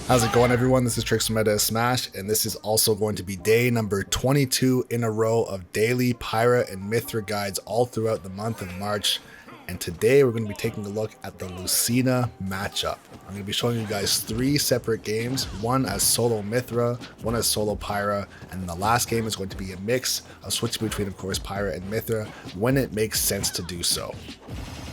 How's it going, everyone? This is Trixx from Meta Smash, and this is also going to be day number 22 in a row of daily Pyra and Mythra guides all throughout the month of March. And today we're going to be taking a look at the Lucina matchup. I'm going to be showing you guys 3 separate games, one as solo Mythra, one as solo Pyra, and the last game is going to be a mix of switching between, of course, Pyra and Mythra when it makes sense to do so.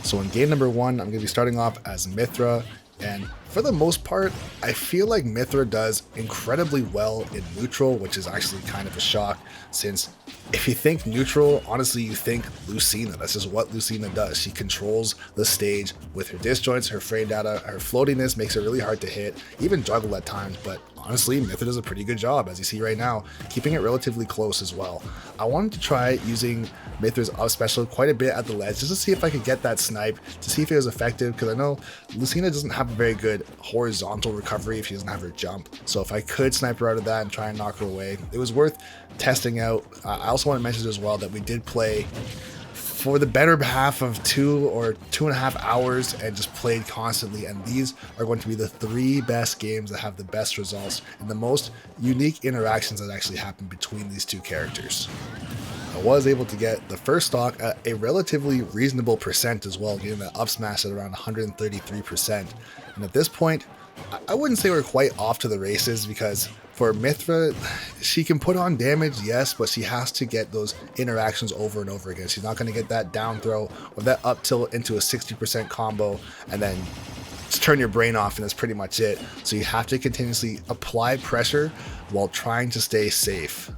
So in game number 1, I'm going to be starting off as Mythra. And for the most part, I feel like Mythra does incredibly well in neutral, which is actually kind of a shock, since if you think neutral, honestly, you think Lucina. That's just what Lucina does. She controls the stage with her disjoints, her frame data, her floatiness makes it really hard to hit, even juggle at times, but honestly, Mythra does a pretty good job, as you see right now, keeping it relatively close as well. I wanted to try using Mythra's up special quite a bit at the ledge, just to see if I could get that snipe, to see if it was effective, because I know Lucina doesn't have a very good horizontal recovery if she doesn't have her jump. So if I could snipe her out of that and try and knock her away, it was worth testing out. I also want to mention as well that we did play for the better half of 2 or 2.5 hours and just played constantly, and these are going to be the 3 best games that have the best results and the most unique interactions that actually happen between these 2 characters. I was able to get the first stock at a relatively reasonable percent as well, getting that up smash at around 133%. And at this point, I wouldn't say we're quite off to the races, because for Mythra, she can put on damage, yes, but she has to get those interactions over and over again. She's not going to get that down throw or that up tilt into a 60% combo and then just turn your brain off, and that's pretty much it. So you have to continuously apply pressure while trying to stay safe.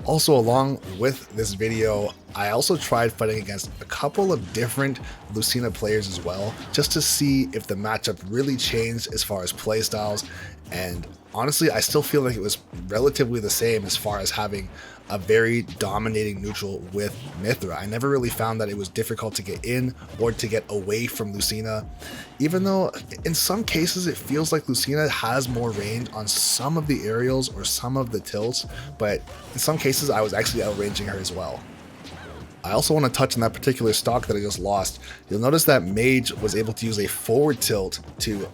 Also, along with this video, I also tried fighting against a couple of different Lucina players as well, just to see if the matchup really changed as far as playstyles, and honestly, I still feel like it was relatively the same as far as having a very dominating neutral with Mythra. I never really found that it was difficult to get in or to get away from Lucina, even though in some cases it feels like Lucina has more range on some of the aerials or some of the tilts, but in some cases I was actually outranging her as well. I also want to touch on that particular stock that I just lost. You'll notice that Mage was able to use a forward tilt to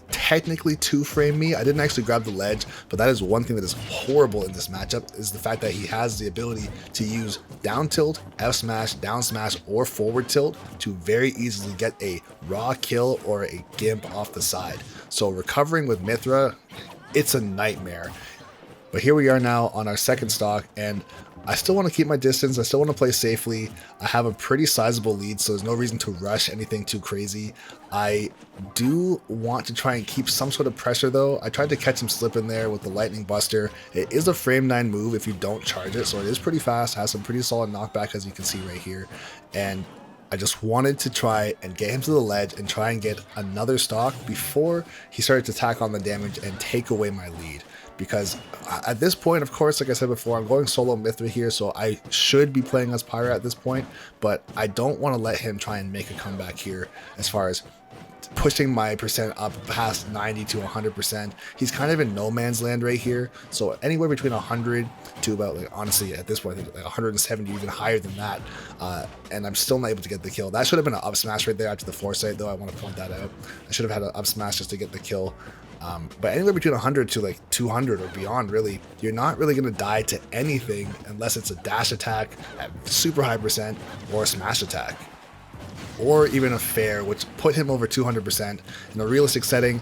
technically 2-frame me. I didn't actually grab the ledge, but that is one thing that is horrible in this matchup, is the fact that he has the ability to use down tilt, F smash, down smash, or forward tilt to very easily get a raw kill or a gimp off the side. So recovering with Mythra, it's a nightmare. But here we are now on our second stock, and I still want to keep my distance. I still want to play safely. I have a pretty sizable lead, so there's no reason to rush anything too crazy. I do want to try and keep some sort of pressure though. I tried to catch him slipping there with the Lightning Buster. It is a frame 9 move if you don't charge it, so it is pretty fast, has some pretty solid knockback as you can see right here. And I just wanted to try and get him to the ledge and try and get another stock before he started to tack on the damage and take away my lead. Because at this point, of course, like I said before, I'm going solo Mythra here, so I should be playing as Pyra at this point, but I don't want to let him try and make a comeback here as far as pushing my percent up past 90 to 100%. He's kind of in no man's land right here, so anywhere between 100 to about, like, honestly at this point, like 170, even higher than that, and I'm still not able to get the kill. That should have been an up smash right there after the foresight, though. I want to point that out. I should have had an up smash just to get the kill. But anywhere between 100 to like 200 or beyond, really, you're not really going to die to anything unless it's a dash attack at super high percent or a smash attack, or even a fair, which put him over 200%. In a realistic setting,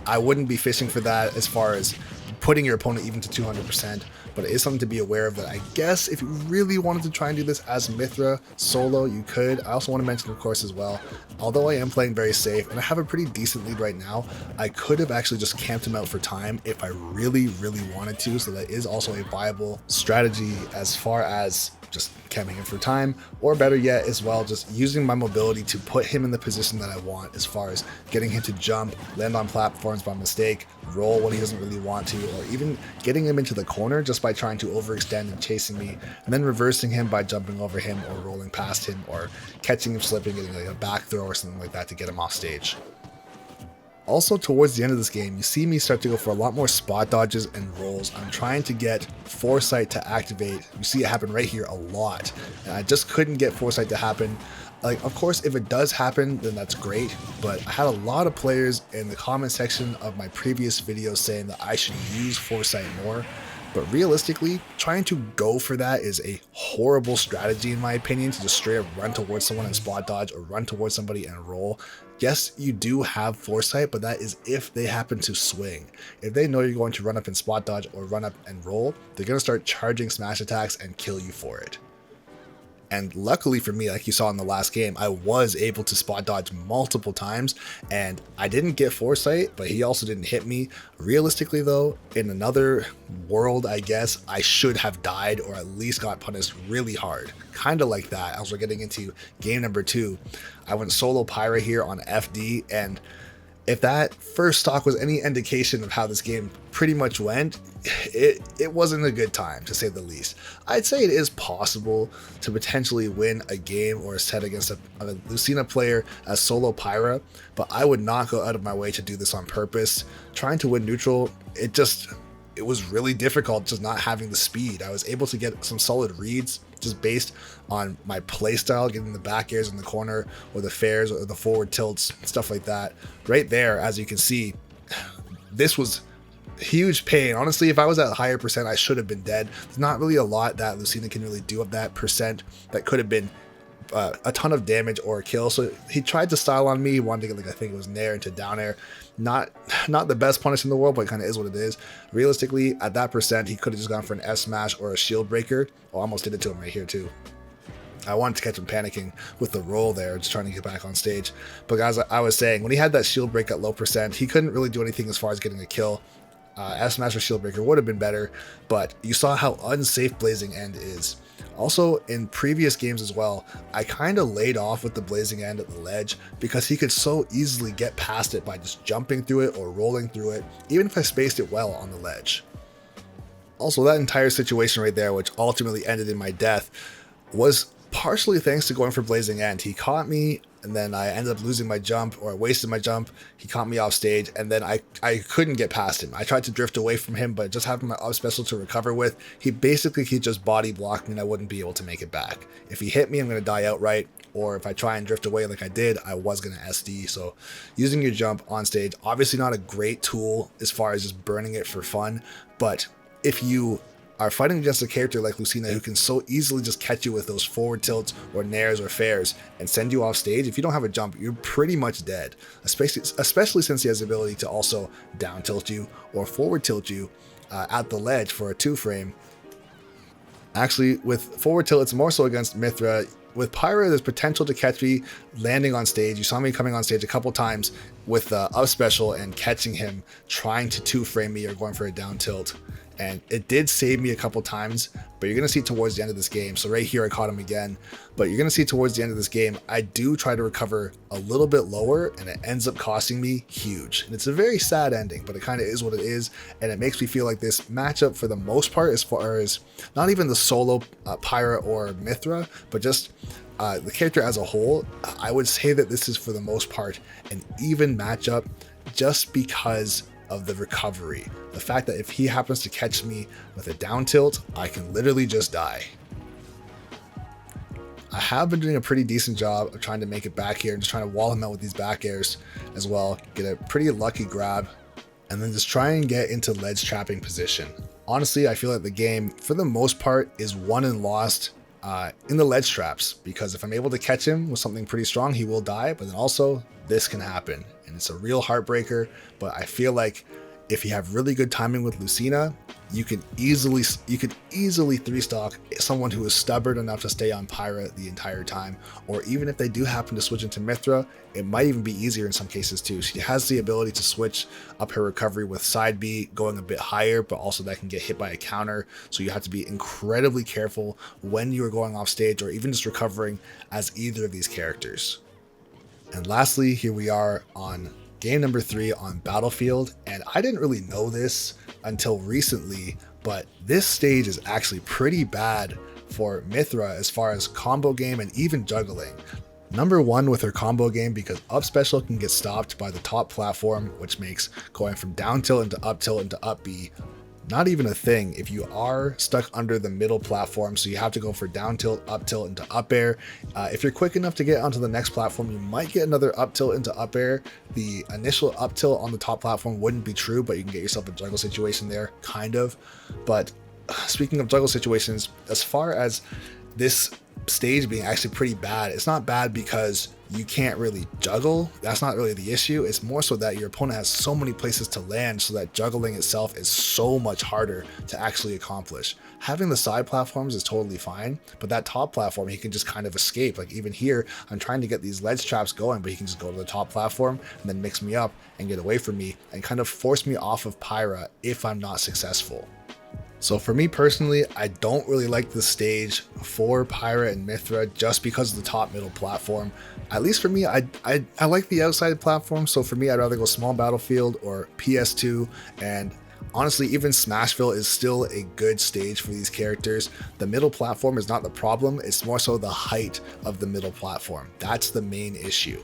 I wouldn't be fishing for that as far as putting your opponent even to 200%, but it is something to be aware of, that I guess if you really wanted to try and do this as Mythra solo, you could. I also want to mention, of course, as well, although I am playing very safe and I have a pretty decent lead right now, I could have actually just camped him out for time if I really wanted to, so that is also a viable strategy as far as just camping him for time, or better yet as well, just using my mobility to put him in the position that I want, as far as getting him to jump, land on platforms by mistake, roll when he doesn't really want to, or even getting him into the corner just by trying to overextend and chasing me, and then reversing him by jumping over him or rolling past him, or catching him slipping, getting like a back throw or something like that to get him off stage. Also, towards the end of this game, you see me start to go for a lot more spot dodges and rolls. I'm trying to get Foresight to activate. You see it happen right here a lot, and I just couldn't get Foresight to happen. Like, of course, if it does happen, then that's great, but I had a lot of players in the comment section of my previous videos saying that I should use foresight more. But realistically, trying to go for that is a horrible strategy in my opinion, to just straight up run towards someone and spot dodge, or run towards somebody and roll. Yes, you do have foresight, but that is if they happen to swing. If they know you're going to run up and spot dodge or run up and roll, they're going to start charging smash attacks and kill you for it. And luckily for me, like you saw in the last game, I was able to spot dodge multiple times, and I didn't get foresight, but he also didn't hit me. Realistically though, in another world, I guess, I should have died or at least got punished really hard. Kind of like that. As we're getting into game number 2, I went solo Pyra here on FD, and if that first stock was any indication of how this game pretty much went, it wasn't a good time, to say the least. I'd say it is possible to potentially win a game or a set against a Lucina player as solo Pyra, but I would not go out of my way to do this on purpose. Trying to win neutral, it was really difficult just not having the speed. I was able to get some solid reads just based on my playstyle, getting the back airs in the corner or the fairs or the forward tilts, stuff like that. Right there, as you can see, this was huge pain. Honestly, if I was at a higher percent, I should have been dead. There's not really a lot that Lucina can really do of that percent that could have been a ton of damage or a kill. So he tried to style on me. He wanted to get, like, I think it was nair into down air. Not the best punish in the world, but it kind of is what it is. Realistically, at that percent, he could have just gone for an F smash or a shield breaker. Oh, almost did it to him right here too. I wanted to catch him panicking with the roll there, just trying to get back on stage. But guys, I was saying, when he had that shield break at low percent, he couldn't really do anything as far as getting a kill. F smash or shield breaker would have been better, but you saw how unsafe Blazing End is. Also, in previous games as well, I kind of laid off with the Blazing End at the ledge because he could so easily get past it by just jumping through it or rolling through it, even if I spaced it well on the ledge. Also, that entire situation right there, which ultimately ended in my death, was partially thanks to going for Blazing End. He caught me, and then I ended up losing my jump, or I wasted my jump. He caught me off stage, and then I couldn't get past him. I tried to drift away from him, but just having my up special to recover with, he just body blocked me and I wouldn't be able to make it back. If he hit me, I'm going to die outright, or if I try and drift away like I did, I was going to SD. So using your jump on stage, obviously not a great tool as far as just burning it for fun, but if you are fighting against a character like Lucina who can so easily just catch you with those forward tilts or nairs or fairs and send you off stage, if you don't have a jump, you're pretty much dead, especially since he has the ability to also down tilt you or forward tilt you at the ledge for a 2-frame. Actually, with forward tilt, it's more so against Mythra. With Pyra, there's potential to catch me landing on stage. You saw me coming on stage a couple times with up special and catching him trying to 2-frame me or going for a down tilt. And it did save me a couple times, but you're going to see towards the end of this game. So right here, I caught him again, but you're going to see towards the end of this game, I do try to recover a little bit lower, and it ends up costing me huge. And it's a very sad ending, but it kind of is what it is. And it makes me feel like this matchup, for the most part, as far as not even the solo Pyra or Mythra, but just the character as a whole, I would say that this is, for the most part, an even matchup, just because of the recovery. The fact that if he happens to catch me with a down tilt, I can literally just die. I have been doing a pretty decent job of trying to make it back here and just trying to wall him out with these back airs as well. Get a pretty lucky grab and then just try and get into ledge trapping position. Honestly, I feel like the game, for the most part, is won and lost in the ledge traps, because if I'm able to catch him with something pretty strong, he will die, but then also this can happen, and it's a real heartbreaker. But I feel like if you have really good timing with Lucina, you could easily 3-stock someone who is stubborn enough to stay on Pyra the entire time. Or even if they do happen to switch into Mythra, it might even be easier in some cases too. She has the ability to switch up her recovery with side B going a bit higher, but also that can get hit by a counter. So you have to be incredibly careful when you are going off stage or even just recovering as either of these characters. And lastly, here we are on game number 3 on Battlefield, and I didn't really know this until recently, but this stage is actually pretty bad for Mythra as far as combo game and even juggling. Number 1 with her combo game, because up special can get stopped by the top platform, which makes going from down tilt into up B not even a thing if you are stuck under the middle platform, so you have to go for down tilt, up tilt into up air. If you're quick enough to get onto the next platform, you might get another up tilt into up air. The initial up tilt on the top platform wouldn't be true, but you can get yourself a juggle situation there, kind of. But speaking of juggle situations, as far as this stage being actually pretty bad, it's not bad because you can't really juggle. That's not really the issue. It's more so that your opponent has so many places to land, so that juggling itself is so much harder to actually accomplish. Having the side platforms is totally fine, but that top platform, he can just kind of escape. Like even here, I'm trying to get these ledge traps going, but he can just go to the top platform and then mix me up and get away from me and kind of force me off of Pyra if I'm not successful. So for me personally, I don't really like the stage for Pyra and Mythra just because of the top middle platform. At least for me, I like the outside platform, so for me I'd rather go small battlefield or PS2, and honestly even Smashville is still a good stage for these characters. The middle platform is not the problem, it's more so the height of the middle platform. That's the main issue.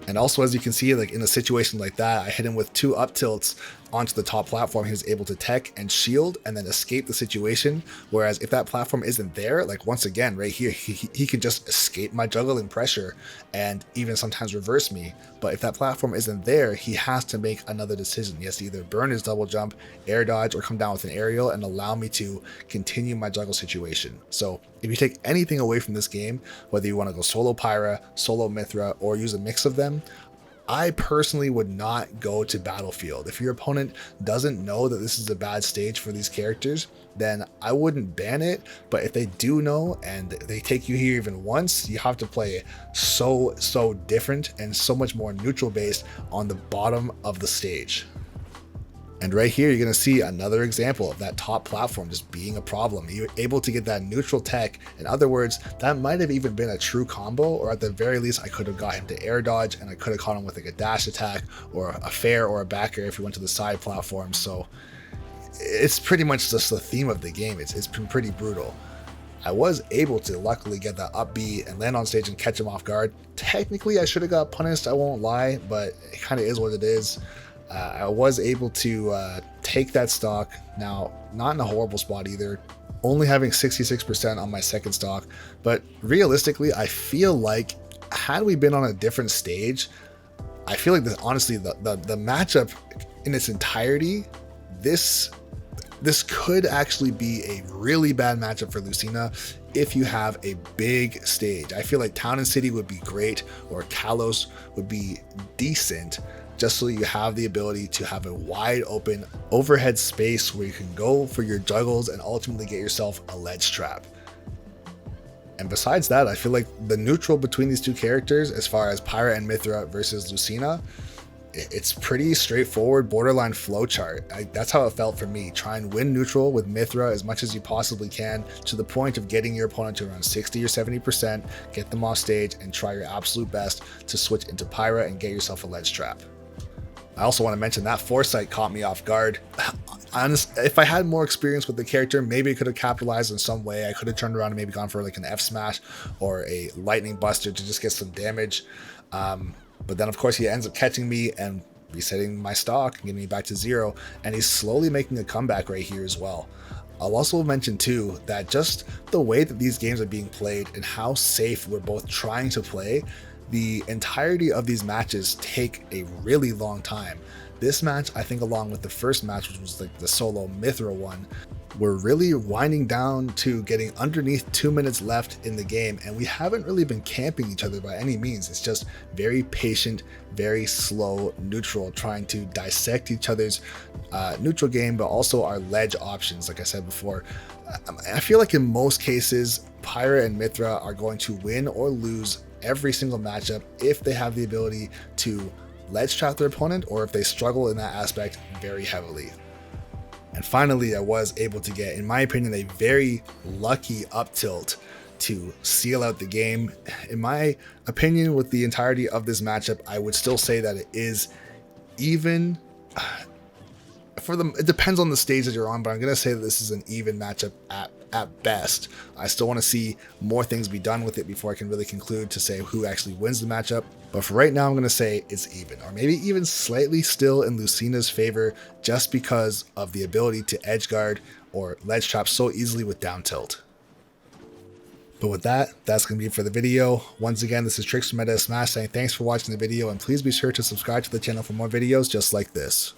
And also, as you can see, like in a situation like that, I hit him with 2 up tilts onto the top platform. He was able to tech and shield and then escape the situation. Whereas if that platform isn't there, like once again, right here, he can just escape my juggling pressure and even sometimes reverse me. But if that platform isn't there, he has to make another decision. He has to either burn his double jump, air dodge, or come down with an aerial and allow me to continue my juggle situation. So if you take anything away from this game, whether you want to go solo Pyra, solo Mythra, or use a mix of them, I personally would not go to Battlefield. If your opponent doesn't know that this is a bad stage for these characters, then I wouldn't ban it. But if they do know and they take you here even once, you have to play so different and so much more neutral based on the bottom of the stage. And right here, you're going to see another example of that top platform just being a problem. You're able to get that neutral tech. In other words, that might have even been a true combo, or at the very least, I could have got him to air dodge and I could have caught him with like a dash attack or a fair or a back air if he went to the side platform. So it's pretty much just the theme of the game. It's been pretty brutal. I was able to luckily get that up B and land on stage and catch him off guard. Technically, I should have got punished, I won't lie, but it kind of is what it is. I was able to take that stock, now not in a horrible spot either, only having 66% on my second stock, but realistically I feel like had we been on a different stage, I feel like this, honestly the matchup in its entirety, this could actually be a really bad matchup for Lucina if you have a big stage. I feel like Town and City would be great, or Kalos would be decent, just so you have the ability to have a wide open overhead space where you can go for your juggles and ultimately get yourself a ledge trap. And besides that, I feel like the neutral between these two characters, as far as Pyra and Mythra versus Lucina, it's pretty straightforward, borderline flowchart. That's how it felt for me. Try and win neutral with Mythra as much as you possibly can, to the point of getting your opponent to around 60 or 70%, get them off stage, and try your absolute best to switch into Pyra and get yourself a ledge trap. I also want to mention that Foresight caught me off guard. If I had more experience with the character, maybe I could have capitalized in some way. I could have turned around and maybe gone for like an F smash or a lightning buster to just get some damage. But then of course he ends up catching me and resetting my stock and getting me back to 0. And he's slowly making a comeback right here as well. I'll also mention too that just the way that these games are being played and how safe we're both trying to play, the entirety of these matches take a really long time. This match, I think, along with the first match, which was like the solo Mythra one, we're really winding down to getting underneath 2 minutes left in the game, and we haven't really been camping each other by any means. It's just very patient, very slow neutral, trying to dissect each other's neutral game, but also our ledge options. Like I said before, I feel like in most cases, Pyra and Mythra are going to win or lose every single matchup if they have the ability to ledge trap their opponent, or if they struggle in that aspect very heavily. And finally, I was able to get, in my opinion, a very lucky up tilt to seal out the game. In my opinion, with the entirety of this matchup, I would still say that it is even. It depends on the stage that you're on, but I'm going to say that this is an even matchup at best. I still want to see more things be done with it before I can really conclude to say who actually wins the matchup. But for right now, I'm going to say it's even, or maybe even slightly still in Lucina's favor, just because of the ability to edge guard or ledge trap so easily with down tilt. But with that, that's going to be it for the video. Once again, this is Trixx from Meta Smash saying thanks for watching the video, and please be sure to subscribe to the channel for more videos just like this.